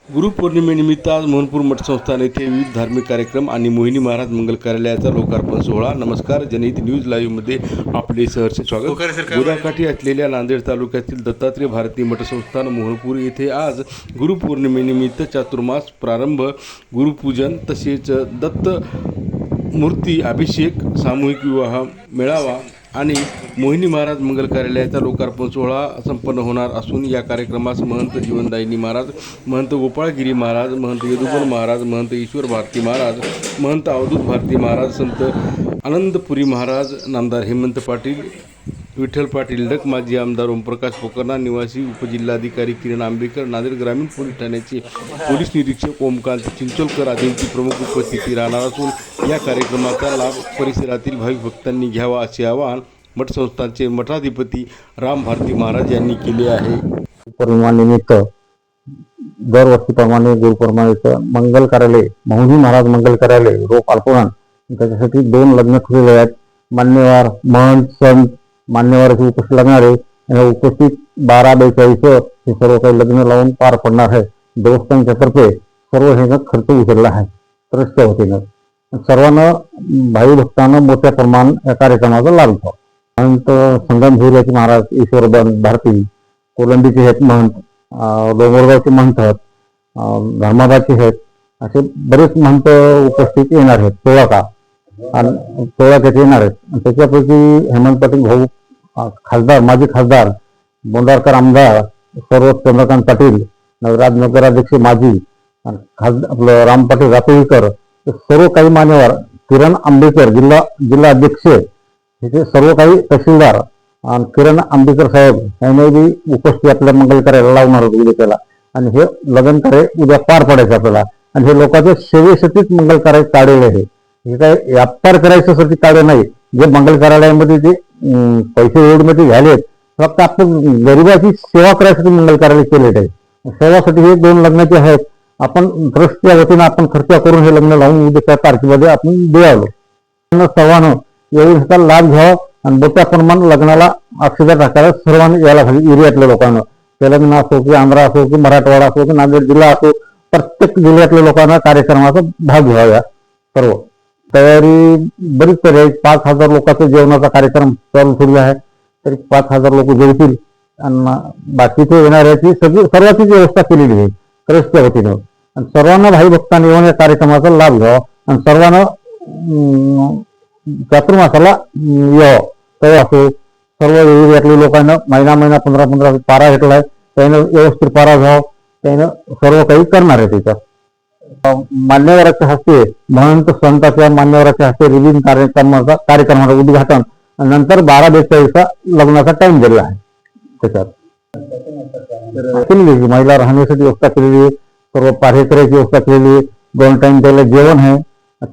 गुरुपौर्णिमेनिमित्त आज मोहनपूर मठ संस्थान येथे विविध धार्मिक कार्यक्रम आणि मोहिनी महाराज मंगल कार्यालयाचा लोकार्पण सोहळा. नमस्कार, जनहित न्यूज लाईव्हमध्ये आपले सहर्ष स्वागत. गोदाकाठी असलेल्या नांदेड तालुक्यातील दत्तात्रय भारती मठ संस्थान मोहनपूर येथे आज गुरुपौर्णिमेनिमित्त चातुर्मास प्रारंभ, गुरुपूजन तसेच दत्त मूर्ती अभिषेक, सामूहिक विवाह मेळावा आणि मोहिनी महाराज मंगल कार्यालयाचा लोकार्पण सोहळा संपन्न होणार असून या कार्यक्रमास महंत जीवनदायिनी महाराज, महंत गोपाळगिरी महाराज, महंत यदुगल महाराज, महंत ईश्वर भारती महाराज, महंत अवधूत भारती महाराज, संत आनंदपुरी महाराज, नामदार हेमंत पाटील, विठ्ठल पाटील डक, माजी आमदार ओमप्रकाश पोकर्णा, निवासी उपजिल्हाधिकारी किरण आंबेकर, नांदेड ग्रामीण पोलीस ठाण्याचे पोलीस निरीक्षक ओमकांत चिंचोलकर आदींची प्रमुख उपस्थिती राहणार असून या कार्यक्रमाचा लाभ परिसरातील भाविक भक्तांनी घ्यावा असे आवाहन मठ संस्थानचे मठाधिपती राम भारती महाराज यांनी केले आहे. गुरुपौर्णिमेनिमित्त दरवर्षीप्रमाणे गुरुपौर्णिमेचं मंगल कार्यालय, मोहिनी महाराज मंगल कार्यालय रोप अल्पवृन त्याच्यासाठी 2 लग्न ठेवलेले आहेत. मान्यवर महंत संत मान्यवरांची उपस्थित लागणारे उपस्थित 12-42 हे सर्व काही लग्न लावून पार पडणार आहे. देवस्थानच्या तर्फे सर्व हे खर्च उचलला आहे. ट्रस्टच्या वतीनं सर्वांना भावी भक्तांना मोठ्या प्रमाणात या कार्यक्रमाचा लाभ घ्यावा. महंत संगमझुरियाचे महाराज ईश्वर भारती, कोलंबीचे आहेत महंत, डोंगरगावचे महंत आहेत, धर्माबादचे आहेत, असे बरेच महंत उपस्थित येणार आहेत. 16 येणार आहेत. त्याच्यापैकी हेमंत पाटील भाऊ खासदार, माजी खासदार, बोंडारकर आमदार, सर्व चंद्रकांत पाटील, नगराध्यक्ष माजी खासदार आपलं राम पाटील रातोळीकर, सर्व काही मान्यवर, किरण आंबेकर जिल्हा अध्यक्ष, हे सर्व काही तहसीलदार आणि किरण आंबेकर साहेब यांनी उपस्थित आपल्या मंगल कार्याला लावणार होते उद्या. आणि हे लग्न कार्य उद्या पार पडायचं आपल्याला. आणि हे लोकांच्या सेवेसाठीच मंगल कार्य काढलेले आहे. हे काय व्यापार करायच्यासाठी काढले नाही. जे मंगल कार्यालयामध्ये जे पैसे एवढमध्ये झालेत, फक्त आपण गरिबाची सेवा करायसाठी मंगल कार्यालय केलेले आहे. सेवासाठी हे 2 लग्नाचे आहेत. आपण ट्रस्टच्या वतीनं आपण खर्च करून हे लग्न लावून उद्या तारखेमध्ये आपण द्यावं. सर्वांना एवढा लाभ घ्यावा आणि मोठ्या प्रमाणात लग्नाला अक्षता टाकायला सर्वांनी यायला पाहिजे. एरियातल्या लोकांना, तेलंगणा असो की आंध्रा असो की मराठवाडा असो की नांदेड जिल्हा असो, प्रत्येक जिल्ह्यातल्या लोकांना कार्यक्रमाचा भाग घ्यावा. सर्व तयारी बरीच तरी आहे. 5,000 लोकांचा जेवणाचा कार्यक्रम चालू ठेवला आहे. तरी 5,000 लोक जेवतील आणि बाकीचे येणाऱ्याची सर्वांचीच व्यवस्था केलेली आहे ट्रस्टच्या वतीनं. आणि सर्वांना भाई भक्तांनी येऊन या कार्यक्रमाचा लाभ घ्यावा आणि सर्वांना चातुर्मासाला यावं. तर असो सर्व एरियातल्या लोकांना महिना 15 पारा घेतलाय. त्यानं व्यवस्थित पारा घ्यावा. त्यानं सर्व काही करणार आहे. त्याच्यात मान्यवराच्या हस्ते, महंत संतांच्या मान्यवराच्या हस्ते रिलीज कार्यक्रमाचं उद्घाटन आणि नंतर 12:42 लग्नाचा टाइम दिला आहे. त्याच्यात महिला राहण्यासाठी व्यवस्था केलेली आहे. सर्व पारेकराची व्यवस्था केलेली आहे. 2 टाइम त्याला जेवण आहे.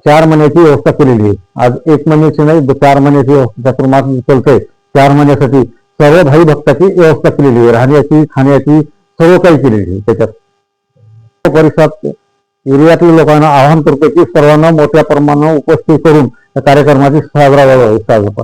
4 महिन्याची व्यवस्था केलेली आहे. आज 1 महिन्याची नाही, 4 महिन्याची व्यवस्था चातुर्मास चालते. 4 महिन्यासाठी सर्व भाई भक्ताची व्यवस्था केलेली आहे. राहण्याची, खाण्याची सर्व काही केलेली आहे. त्याच्यात परिसरात एरियातल्या लोकांना आवाहन करतो की सर्वांना मोठ्या प्रमाणात उपस्थित करून या कार्यक्रमाची साजरा व्हावा.